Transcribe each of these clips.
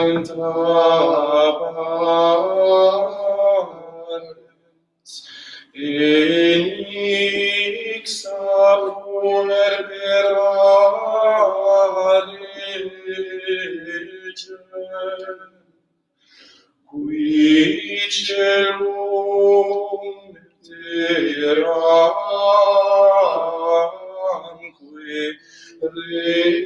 sancta pars, enix apuler perare legem, qui celum terramque regit,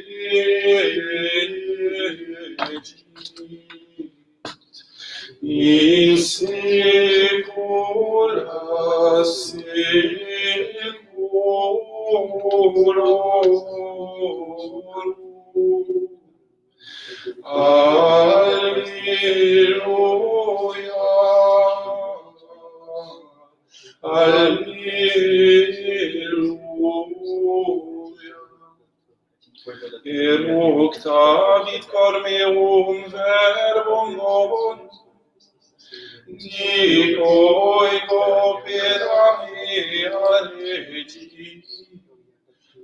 in saecula saeculorum. Alleluia. Alleluia. Eructavit cor meum verbum novum, Dico ego per mea legis,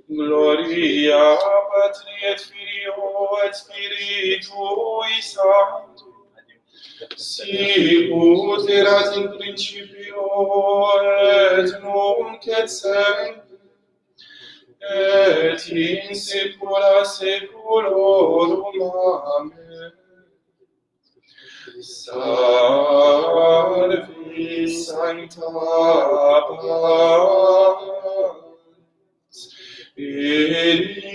Gloria Patri et Filio et Spiritui Sancto, sicut erat in principio et nunc et semper, et in saecula saeculorum. Amen. Salvi sancta pars, enix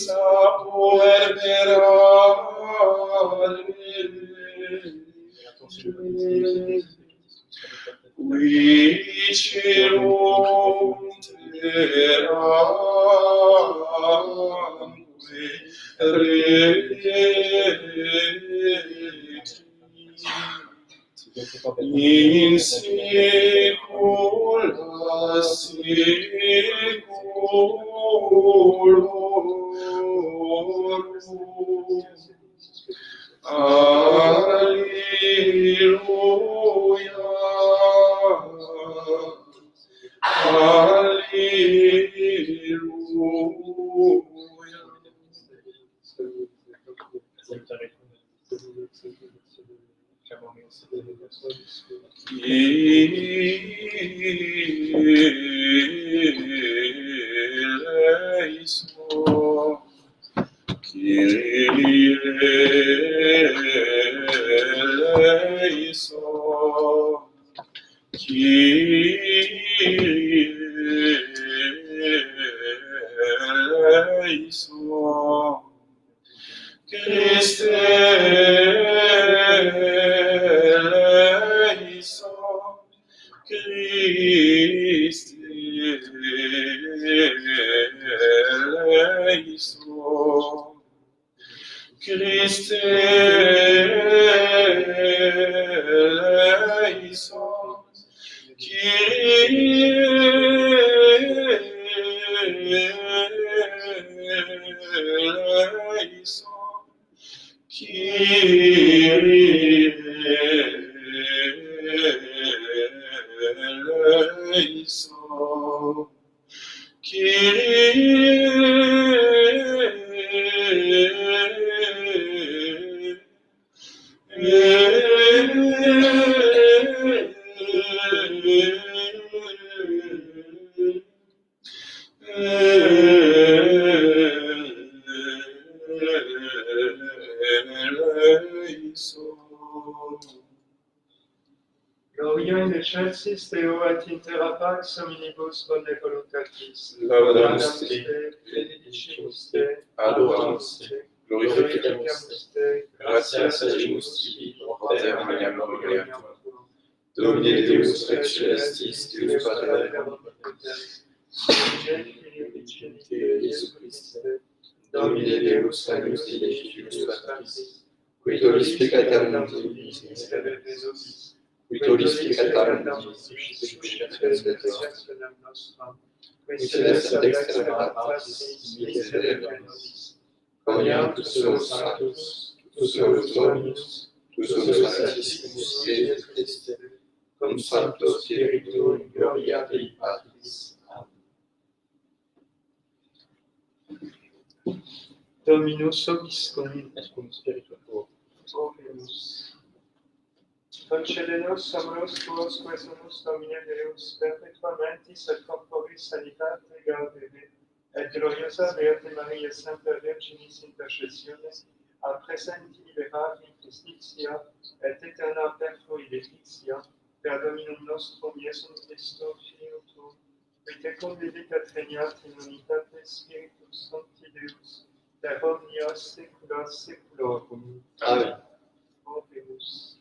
apuer perare legem, qui celum terramque regit, in saecula saeculorum. Alleluia. Alleluia. Kyrie eleison, Kyrie eleison, Christe eleison, Christe eleison, Christe eleison, Kyrie eleison, Kyrie eleison, Gloria in excelsis Deo et in terra pax hominibus bonne voluntatis. Laudamus te, benedicimus te, adoramus te, glorificamus te, gratias agimus tibi, porter maliam gloriam tuam. Domine Deus Rex Celestis, Deus Pater et Omnipotens, Jesu Christe, Domine Deus Agnus Dei Filius Patris, qui tollis peccata mundi, miserere nobis, qui tollis peccata mundi, suscitationem nostram, qui sedes ad extrema partis, miserere nobis, coniantus solus sanctus, tu solus Dominus, tu solus Sanctissimus Iesus Christe, cum Sancto Spiritu in gloria Dei Patris. Amen. Dominus vobiscum. Et cum spiritu tuo. Oremus. Concede-nos, amoros tuos, quesumus Domine Deus, perpetuamentis et corporis sanitate gaudere, et gloriosa Beate Maria Sancta Virginis intercessiones, a presenti liberar in justitia, et eterna perfruideficia, per Dominum nostrum Iesum Christo, Filium tuum, qui tecum vivit regnat in unitate Spiritus Sancti Deus, per omnia saecula saeculorum. Amen. Oremus.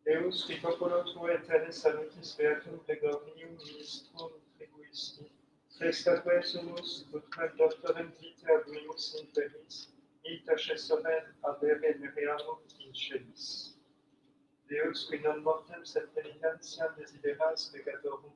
Deus, qui popolo tuo eterne salutis beatum pregornium ministrum tribuisti, testaque sumus, ut quem doctorem vitae abuimus in terris, intercessorem avere meriamum in celis. Deus, qui non mortem sed penitentiam desideras peccatorum,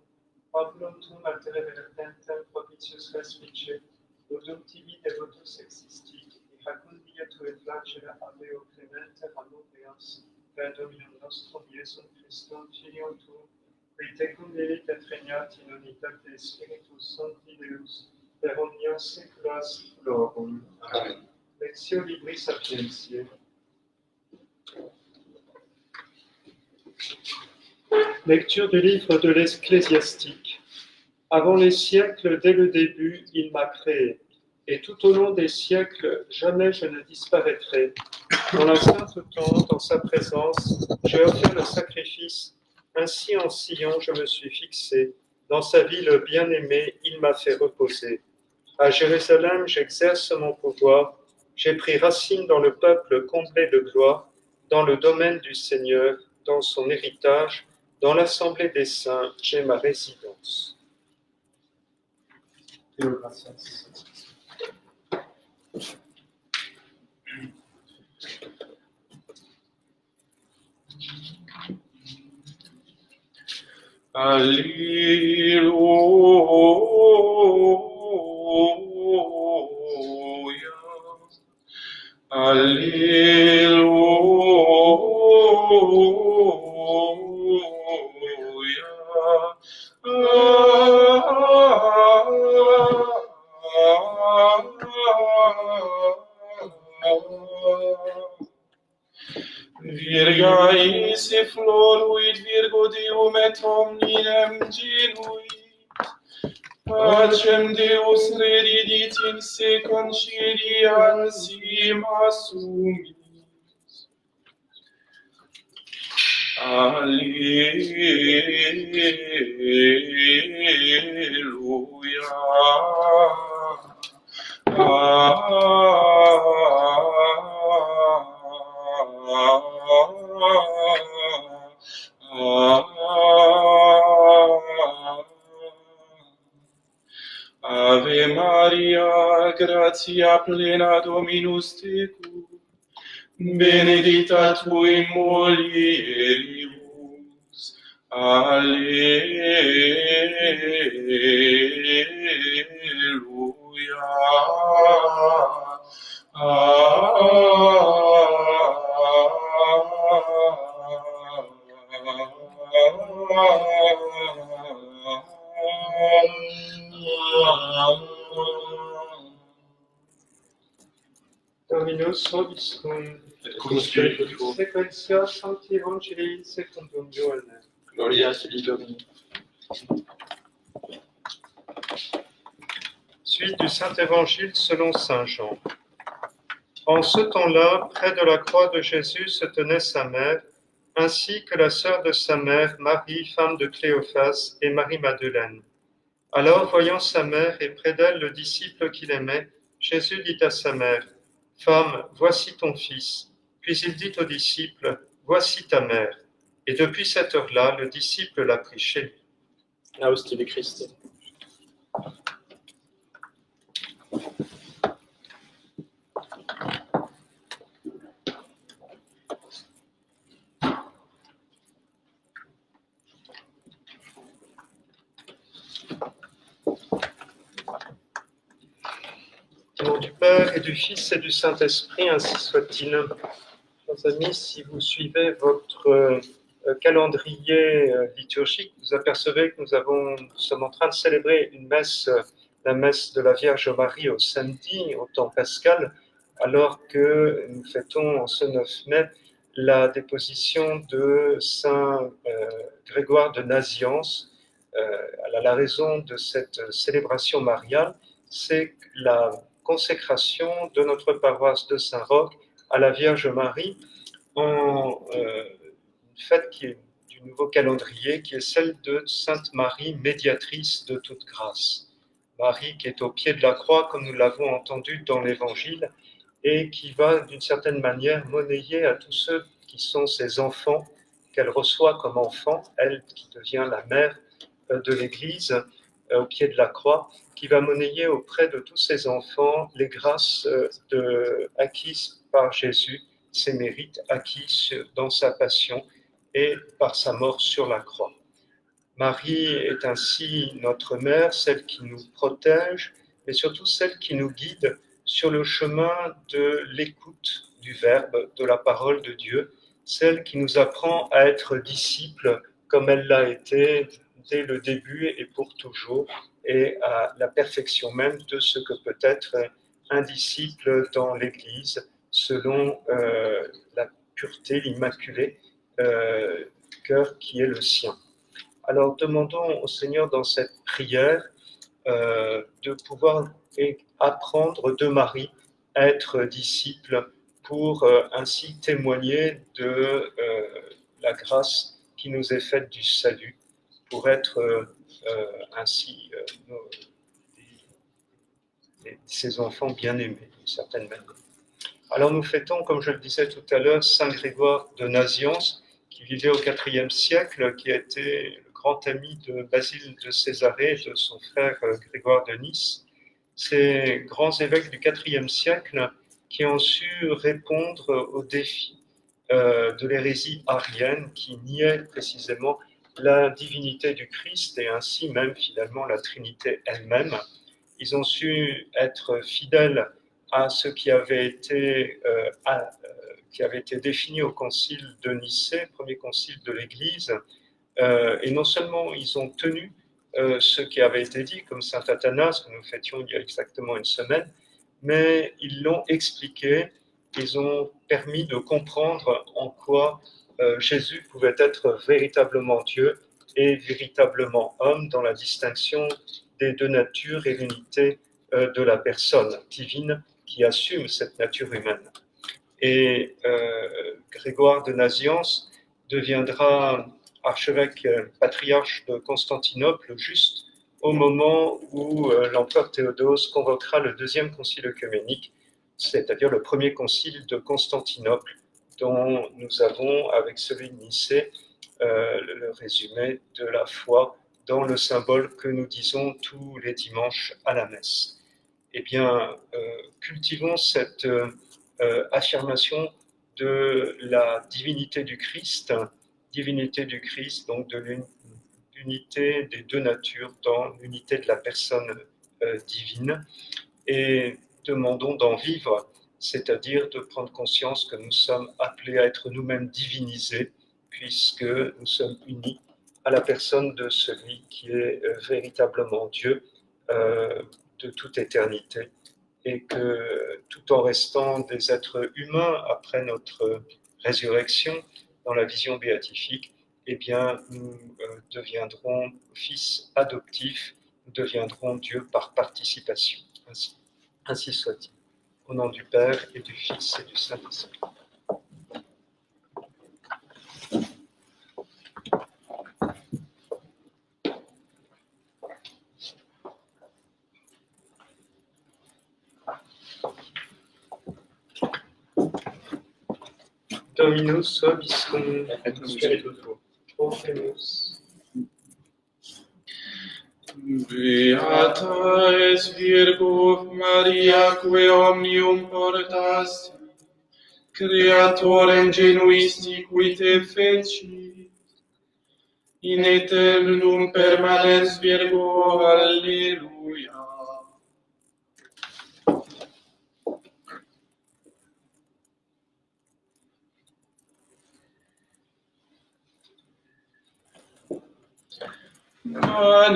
oblum tuum altere vertentem propitius respice, udum tibi devotus existi, et facundia tue flagella aveo clemente amoreas, per Dominum nostrum Iesum Christum, Filium tuum, qui tecum vivit et regnat in unitate Spiritus Sancti Deus, per omnia saecula saeculorum. Amen. Lectio Libri Sapientiae. Lecture du livre de l'Ecclésiastique. Avant les siècles, dès le début, il m'a créé, et tout au long des siècles, jamais je ne disparaîtrai. Dans la sainte tente, en sa présence, j'ai offert le sacrifice. Ainsi, en Sion, je me suis fixé. Dans sa ville bien-aimée, il m'a fait reposer. À Jérusalem, j'exerce mon pouvoir. J'ai pris racine dans le peuple comblé de gloire, dans le domaine du Seigneur, dans son héritage, dans l'assemblée des saints, j'ai ma résidence. Théogratias. Alleluia. Alleluia. Virga isse floruit Virgo Deum et hominem genuit. Pacem Deus redidit in se conciliam sim assumit. Ave Maria, gratia plena Dominus tecum, benedicta tu in mulieribus, alleluia. Dominus vobiscum, Et cum spiritu tuo, sequentia Sancti Evangelii secundum Ioannem. gloria tibi Domini. Suite du Saint-Évangile selon Saint Jean. En ce temps-là, près de la croix de Jésus se tenait sa mère, ainsi que la sœur de sa mère, Marie, femme de Cléophas, et Marie-Madeleine. Alors, voyant sa mère et près d'elle le disciple qu'il aimait, Jésus dit à sa mère, « Femme, voici ton fils. » Puis il dit au disciple, « Voici ta mère. » Et depuis cette heure-là, le disciple l'a pris chez lui. Naus tibi Christi. Au nom du Père et du Fils et du Saint-Esprit, ainsi soit-il. Chers amis, si vous suivez votre calendrier liturgique, vous apercevez que nous sommes en train de célébrer une messe, la messe de la Vierge Marie au samedi, au temps pascal, alors que nous fêtons en ce 9 mai la déposition de Saint Grégoire de Nazianze. La raison de cette célébration mariale, c'est la consécration de notre paroisse de Saint-Roch à la Vierge Marie en une fête qui est du nouveau calendrier, qui est celle de Sainte Marie, médiatrice de toute grâce. Marie qui est au pied de la croix, comme nous l'avons entendu dans l'Évangile, et qui va d'une certaine manière monnayer à tous ceux qui sont ses enfants, qu'elle reçoit comme enfants, elle qui devient la mère de l'Église au pied de la croix, qui va monnayer auprès de tous ses enfants les grâces acquises par Jésus, ses mérites acquis dans sa passion et par sa mort sur la croix. Marie est ainsi notre mère, celle qui nous protège, mais surtout celle qui nous guide sur le chemin de l'écoute du Verbe, de la parole de Dieu, celle qui nous apprend à être disciples comme elle l'a été dès le début et pour toujours, et à la perfection même de ce que peut être un disciple dans l'Église, selon la pureté, l'immaculé cœur qui est le sien. Alors demandons au Seigneur dans cette prière de pouvoir apprendre de Marie à être disciple pour ainsi témoigner de la grâce qui nous est faite du salut, pour être ainsi ses enfants bien-aimés d'une certaine manière. Alors nous fêtons, comme je le disais tout à l'heure, Saint Grégoire de Nazianze, qui vivait au IVe siècle, qui a été le grand ami de Basile de Césarée et de son frère Grégoire de Nice. Ces grands évêques du IVe siècle qui ont su répondre aux défis de l'hérésie arienne qui niait précisément la divinité du Christ et ainsi même finalement la Trinité elle-même. Ils ont su être fidèles à ce qui avait été défini au concile de Nicée, premier concile de l'Église, et non seulement ils ont tenu ce qui avait été dit, comme saint Athanas, que nous fêtions il y a exactement une semaine, mais ils l'ont expliqué, ils ont permis de comprendre en quoi Jésus pouvait être véritablement Dieu et véritablement homme dans la distinction des deux natures et l'unité de la personne divine qui assume cette nature humaine. Et Grégoire de Nazianze deviendra archevêque patriarche de Constantinople juste au moment où l'empereur Théodose convoquera le deuxième concile œcuménique, c'est-à-dire le premier concile de Constantinople, dont nous avons, avec celui de Nicée, le résumé de la foi dans le symbole que nous disons tous les dimanches à la messe. Eh bien, cultivons cette affirmation de la divinité du Christ, donc de l'unité des deux natures dans l'unité de la personne divine, et demandons d'en vivre, c'est-à-dire de prendre conscience que nous sommes appelés à être nous-mêmes divinisés, puisque nous sommes unis à la personne de celui qui est véritablement Dieu de toute éternité, et que tout en restant des êtres humains après notre résurrection dans la vision béatifique, eh bien, nous deviendrons fils adoptifs, nous deviendrons Dieu par participation. Ainsi soit-il. Au nom du Père et du Fils et du Saint-Esprit. Dominus vobiscum, et cum spiritu tuo. Orphemus. Beata es Virgo Maria, que omnium portas, Creatorem genuisti qui te feci, in aeternum permanens Virgo, Alleluia.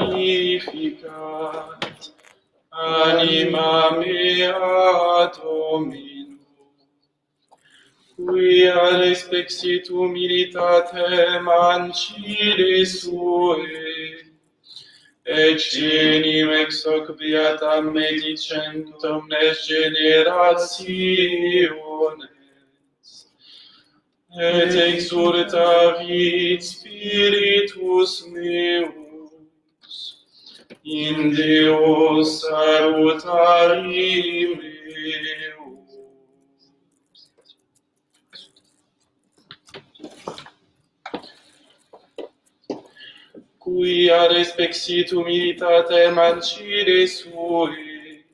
Magnificat anima mea Dominum, quia respeksitu militatem ancide sue, Eccenim ex hoc beatam medicent omnes generationes, et exhortavit spiritus meus, in Deo salutari meus. Quia respeksitu militatem ancide sue,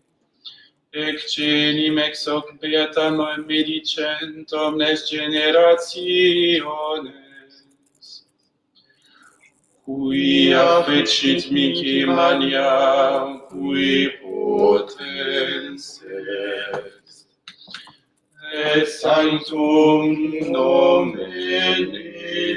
Eccenim ex hoc beatam medicent omnes generationes, quia fecit mihi mania, cui potens est, et sanctum nomen eius.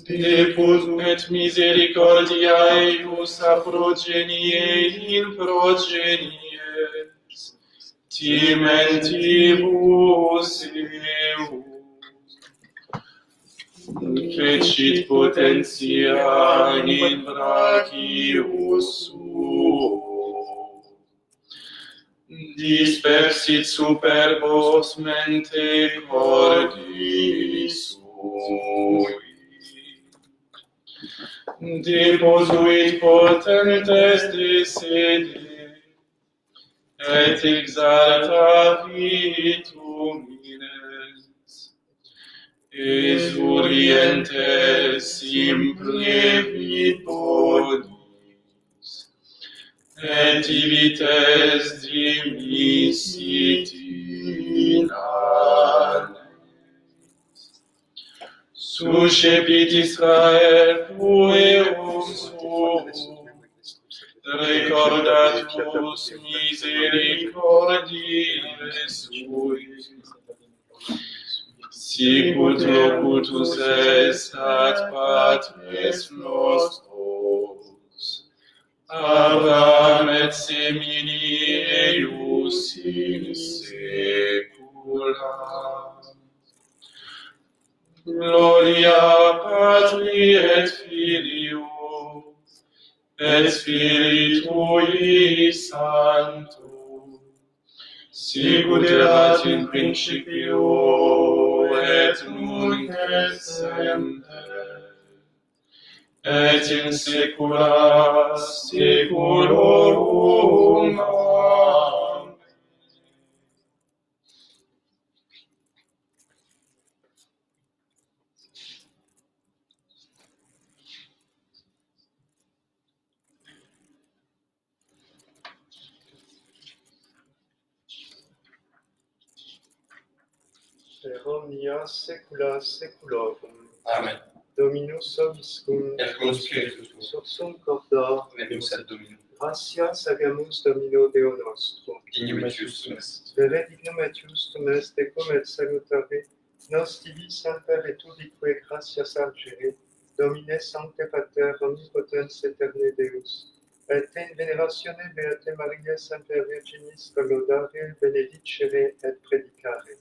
Depus et misericordia eius a progenie in progenies, timentibus eius. Fecit potentia in brachius suo, dispersit superbos mente cordis sui, deposuit potentes de sede, et exaltavit humines, esurientes implevit bonis, et ibites dimissit in annes. Suscepit Israel tueum suum, recordatus misericordiae sui, sicut locutus est ad patres nostros, Abraham et semini eius in saecula. Gloria Patri et Filio, et Spiritui Sancto, sicut erat in principio, et nunc et semper, et in saecula saeculorum. Amen. Per omnia saecula saeculorum. Amen. Dominus vobiscum, Et cum spiritus tuo, sursum corda, venus ad Dominum, gratias agamus Domino Deo nostrum. dignum etius tum est. Vere dignum etius tum est, decum et salutare, nos tibi semper et ubique gratias algere, Domine sancte Pater omnipotens aeterne Deus, et te in veneratione Beate Maria semper Virginis collodare, benedicere et predicare.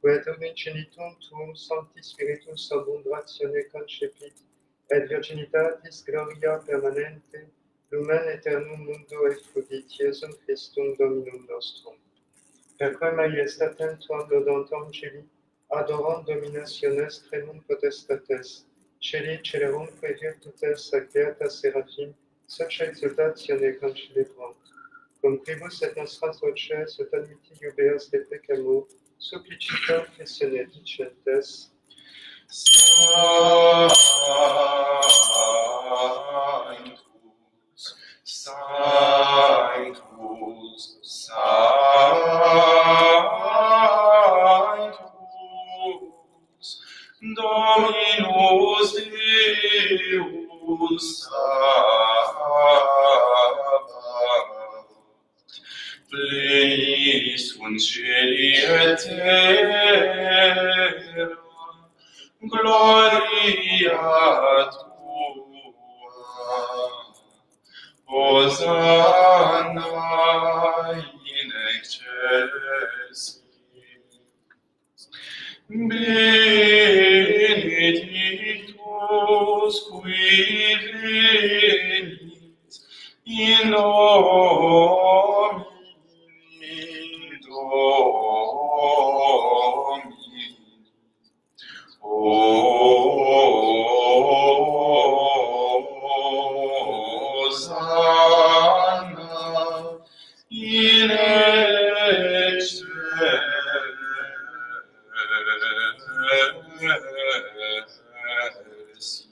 Quet unigenitum tuum Sancti Spiritus abundratione concepit, et virginitatis gloria permanente, lumen aeternum mundo effudit Iesum Christum Dominum nostrum. Perque maiestatem tuam laudantum celi, adorant dominationes tremum potestates, celi celerumque virtutes ac beata seraphim, such exultatione concelebrant. Cum quibus et nostras voces ut admitti jubeas de pecamur, supplicitur questione dicentes, Sanctus, Sanctus, Sanctus, Dominus Deus Sabaoth, plenis sunt celi et terra, gloria tua. Hosanna in excelsis. in nomine Domini. Hosanna in excelsis.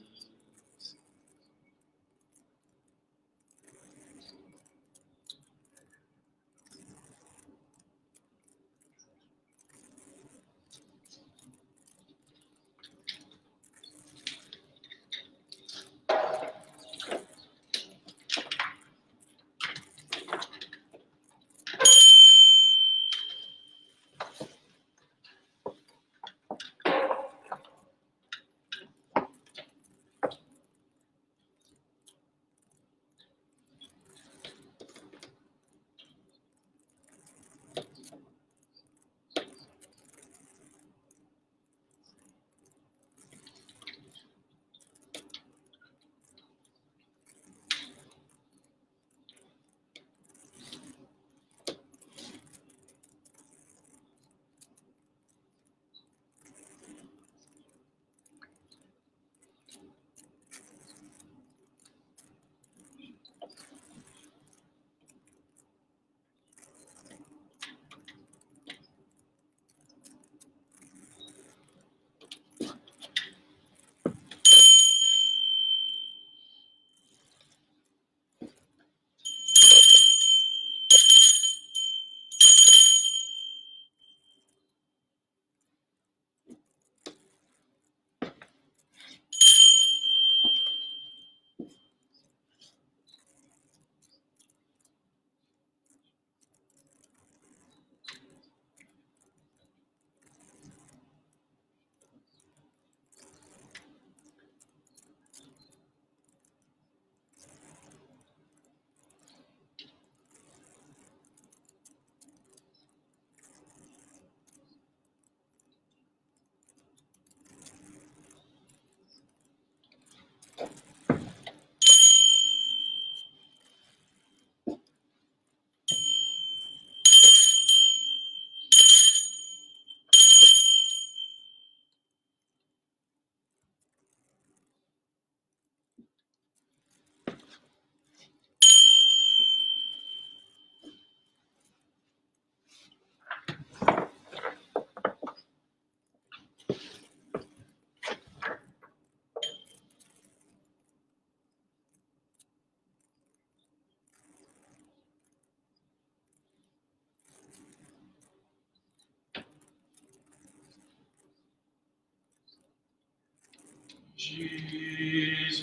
Jésus,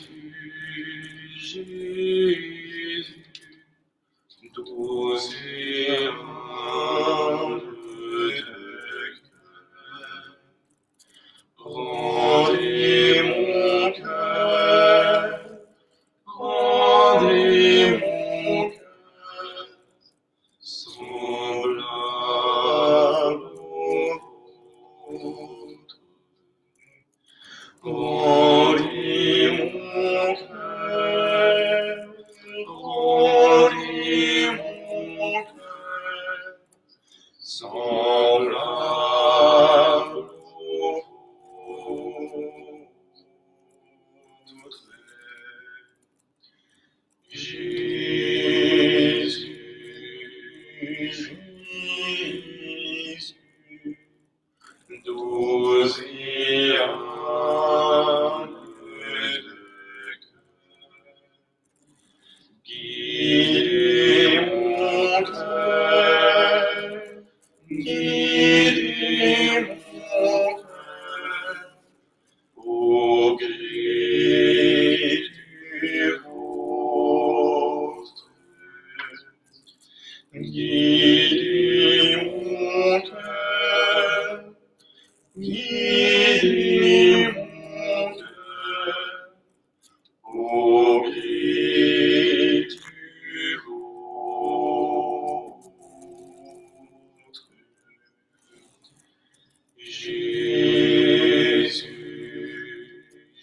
Jésus, doux et humble de cœur, rendez mon cœur, rendez mon cœur, semblable au vôtre. Rendez mon cœur, rendez mon cœur, semblable au vôtre. Jésus, Jésus, doux et humble de cœur, guidez mon cœur, guidez mon cœur, au gré du vôtre. Guidez mon cœur, guidez mon cœur, au gré du vôtre. Jésus,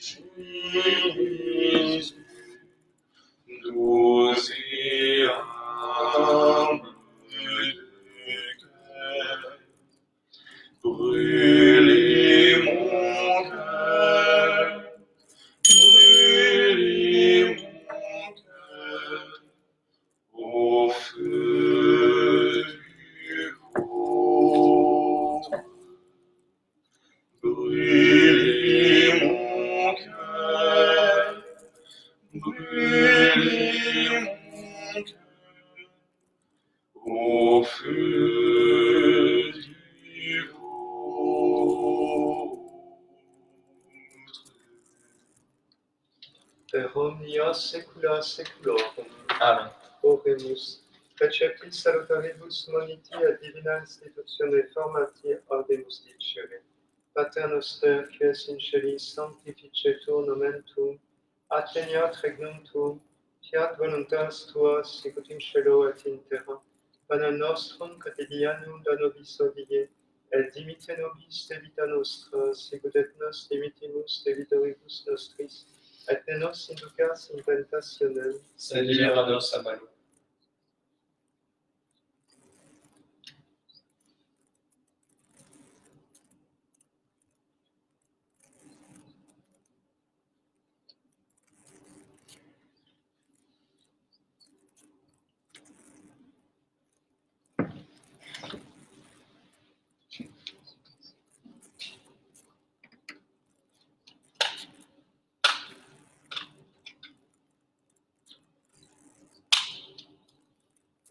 Jésus, doux et cœur au feu du vôtre. Per omnia saecula saeculorum. Amen. Oremus. Preceptis salutaribus moniti et divina institutione formati audemus dicere. Pater noster, qui es in celis, sanctificetur nomen tuum, adveniat regnum tuum, fiat voluntas tua, sicut in cielo et in terra. Panem nostrum quotidianum da nobis hodie, et dimitte nobis debita nostra, sicut et nos dimittimus debitoribus nostris, et ne nos inducas in tentationem, Sed libera-nos a malo.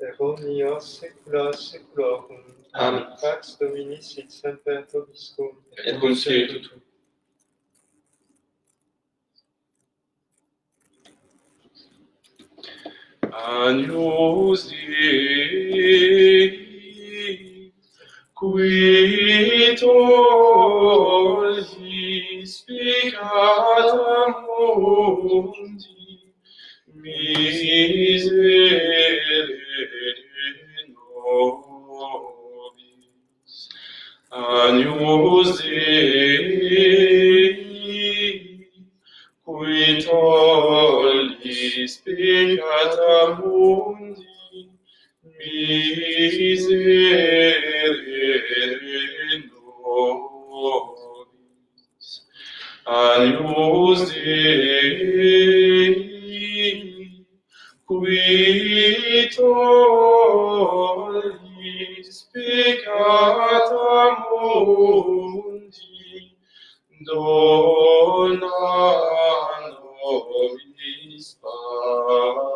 per omnia saecula saeculorum. Amen. Pax Domini sit semper vobiscum. Et cum spiritu tuo. Agnus Dei, qui tollis peccata mundi, miserere nobis. Agnus Dei, qui tollis peccata mundi, miserere nobis. Agnus Dei, qui tollis peccata mundi, dona nobis pace.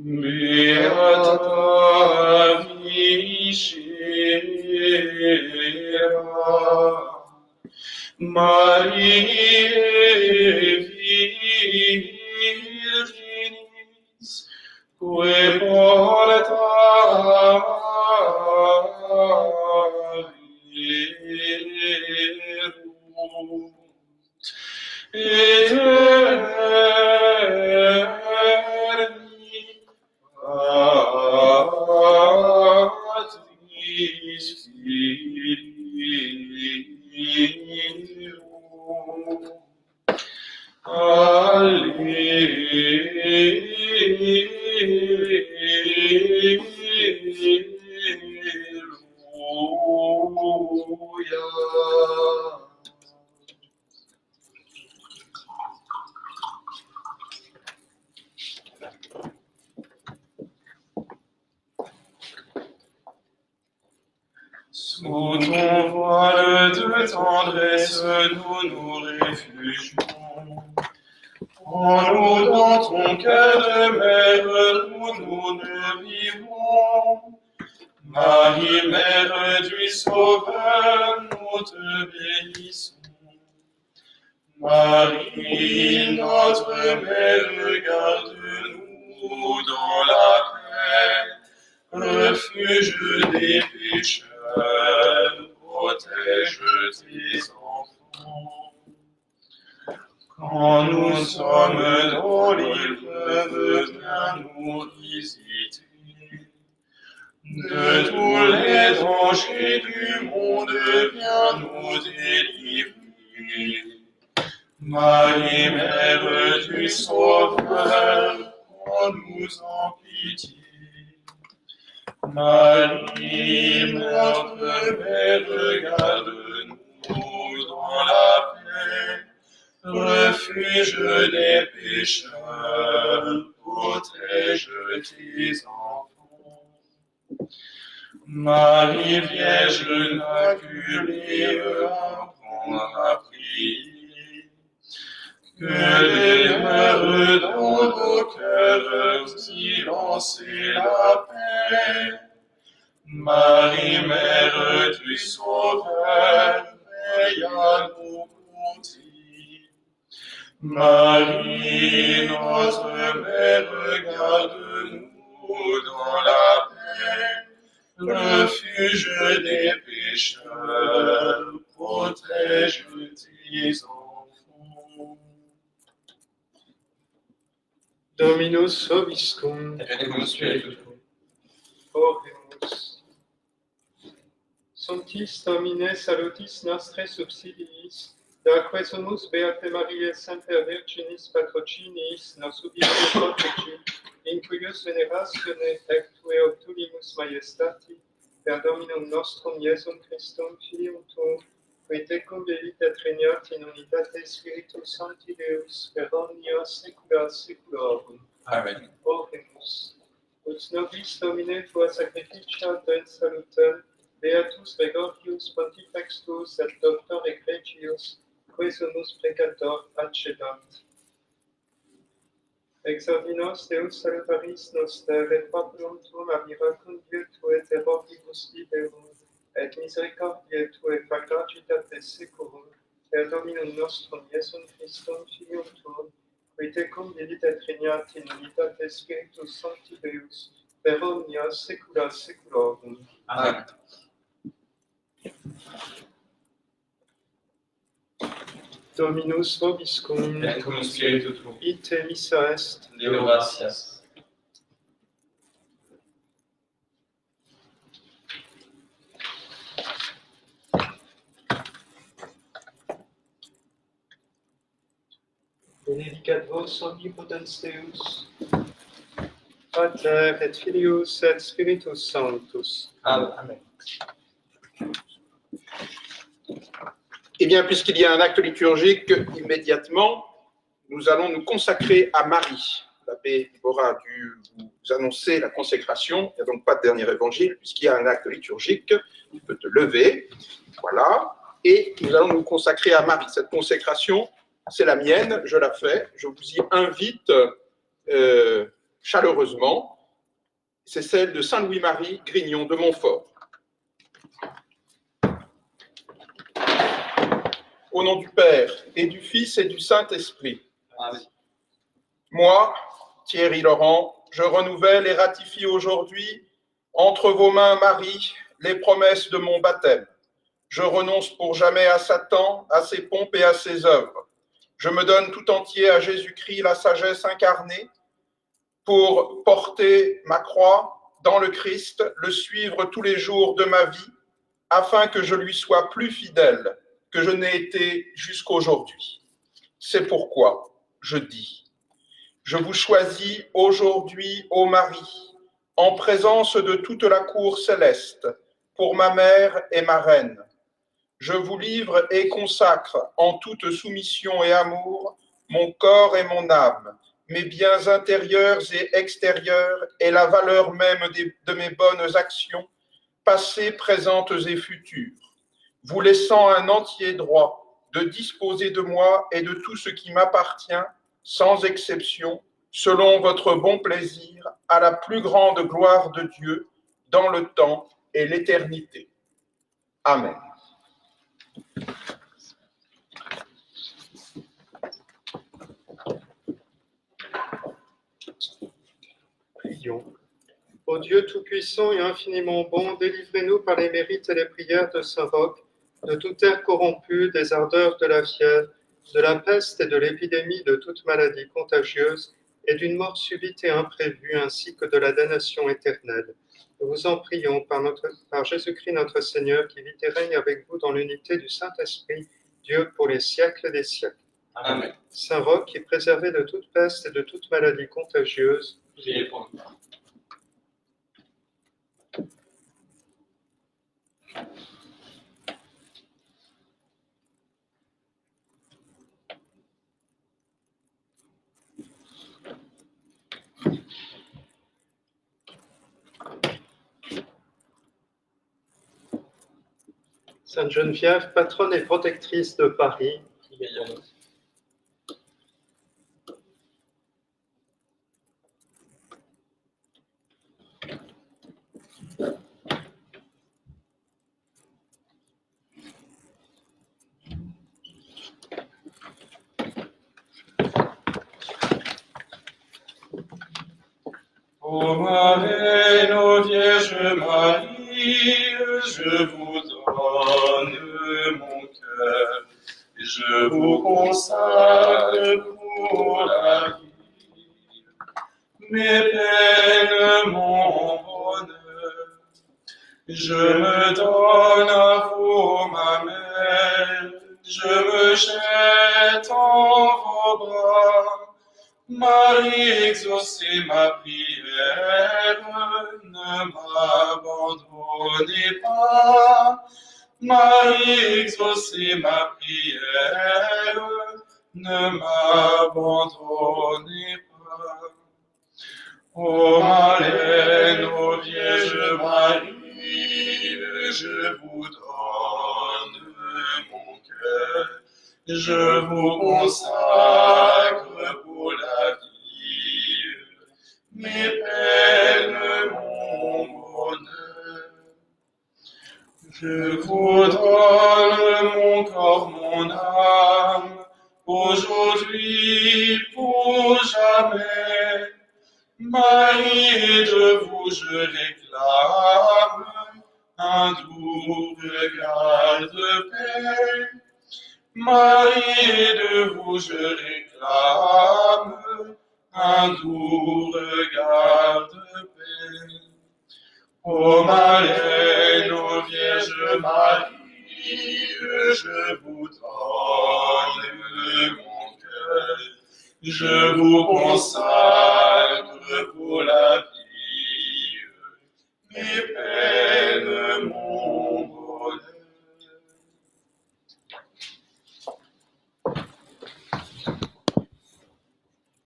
Beata viscera, Mariae Virginis, que porta erunt, eterni patris Filium. Alleluia. Sous ton voile de tendresse, nous nous réfugions. Prends-nous dans ton cœur de mère où nous ne vivons. Marie, mère du Sauveur, nous te bénissons. Marie, notre mère, garde-nous dans la paix. Refuge des pécheurs, protège tes enfants. Quand nous sommes dans l'épreuve, viens nous visiter. De tous les dangers du monde, viens nous délivrer. Marie, Mère du Sauveur, prends-nous en pitié. Marie, notre Mère, garde-nous dans la paix. Refuge des pécheurs, protège tes enfants. Marie Vierge Immaculée, apprends à prier. Que demeure dans nos cœurs silence et la paix. Marie, Mère du Sauveur, veille à nous conduire. Marie, notre Mère, garde-nous dans la paix. Refuge des pécheurs, protège tes enfants. Dominus vobiscum. Et cum spiritu tuo. Oremus. Sanctis Domine salutis nostre subsidiis, daque sumus Beate Mariae Semper Virginis Patrocinis, nos ubique protegi, in cuius veneratione ectue obtulimus majestati, per Dominum nostrum Iesum Christum Filium Tuum, qui tecum vivit et regnat in unitate Spiritus Sancti Deus, per omnia saecula saeculorum. Amen. Oremus. Ut nobis Domine tua sacrificia ten salutem, Beatus Gregorius Pontifex tuus et Doctor Egregius, qui sumus precator accedant. Exordinos Deus salutaris noster, et populum tuum a miracum Dieu tuae terroribus liberum, et misericordiae tuae fagracitate securum, per Dominum nostrum Iesum Christum Filium tuum, qui tecum vivit et regnat in unitate Spiritus Sancti Deus, per omnia saecula saeculorum. Amen. Dominus vobiscum. Et cum spiritu tuo. Ite missa est. Deo gratias. Benedicat vos omnipotens Deus, Pater et Filius et Spiritus Sanctus. Amen. Eh bien, puisqu'il y a un acte liturgique, immédiatement, nous allons nous consacrer à Marie. L'abbé Bora a dû vous annoncer la consécration. Il n'y a donc pas de dernier évangile, puisqu'il y a un acte liturgique. Tu peux te lever. Voilà. Et nous allons nous consacrer à Marie. Cette consécration, c'est la mienne, je la fais. Je vous y invite chaleureusement. C'est celle de Saint Louis-Marie Grignon de Montfort. Au nom du Père, et du Fils, et du Saint-Esprit. Amen. Moi, Thierry Laurent, je renouvelle et ratifie aujourd'hui, entre vos mains, Marie, les promesses de mon baptême. Je renonce pour jamais à Satan, à ses pompes et à ses œuvres. Je me donne tout entier à Jésus-Christ, la sagesse incarnée, pour porter ma croix dans le Christ, le suivre tous les jours de ma vie, afin que je lui sois plus fidèle que je n'ai été jusqu'aujourd'hui. C'est pourquoi je dis, je vous choisis aujourd'hui, ô Marie, en présence de toute la cour céleste, pour ma mère et ma reine. Je vous livre et consacre en toute soumission et amour mon corps et mon âme, mes biens intérieurs et extérieurs et la valeur même de mes bonnes actions, passées, présentes et futures, vous laissant un entier droit de disposer de moi et de tout ce qui m'appartient, sans exception, selon votre bon plaisir, à la plus grande gloire de Dieu, dans le temps et l'éternité. Amen. Prions. Ô Dieu Tout-Puissant et infiniment bon, délivrez-nous par les mérites et les prières de Saint Roch, de toute terre corrompue, des ardeurs de la fièvre, de la peste et de l'épidémie, de toute maladie contagieuse et d'une mort subite et imprévue, ainsi que de la damnation éternelle. Nous vous en prions par Jésus-Christ notre Seigneur, qui vit et règne avec vous dans l'unité du Saint-Esprit, Dieu pour les siècles des siècles. Amen. Saint Roch, qui préservait de toute peste et de toute maladie contagieuse, Priez pour nous. Sainte Geneviève, patronne et protectrice de Paris, Priez pour nous. Ô Marie, ô Vierge Marie, je vous donne mon cœur, je vous consacre pour la vie, mes peines, mon bonheur. Je me donne à vous, ma mère, je me jette en vos bras. Marie, exaucez ma prière, ne m'abandonnez pas. Marie, exaucez ma prière, ne m'abandonnez pas. Ô Marraine, ô Vierge Marie, je vous donne mon cœur, je vous consacre pour la vie, mes peines, mon bonheur. Je vous donne mon corps, mon âme, aujourd'hui, pour jamais. Marie, de vous je réclame un doux regard de paix. Marie, de vous je réclame un doux regard de paix. Ô Marraine, ô Vierge Marie, je vous donne mon cœur, je vous consacre pour la vie.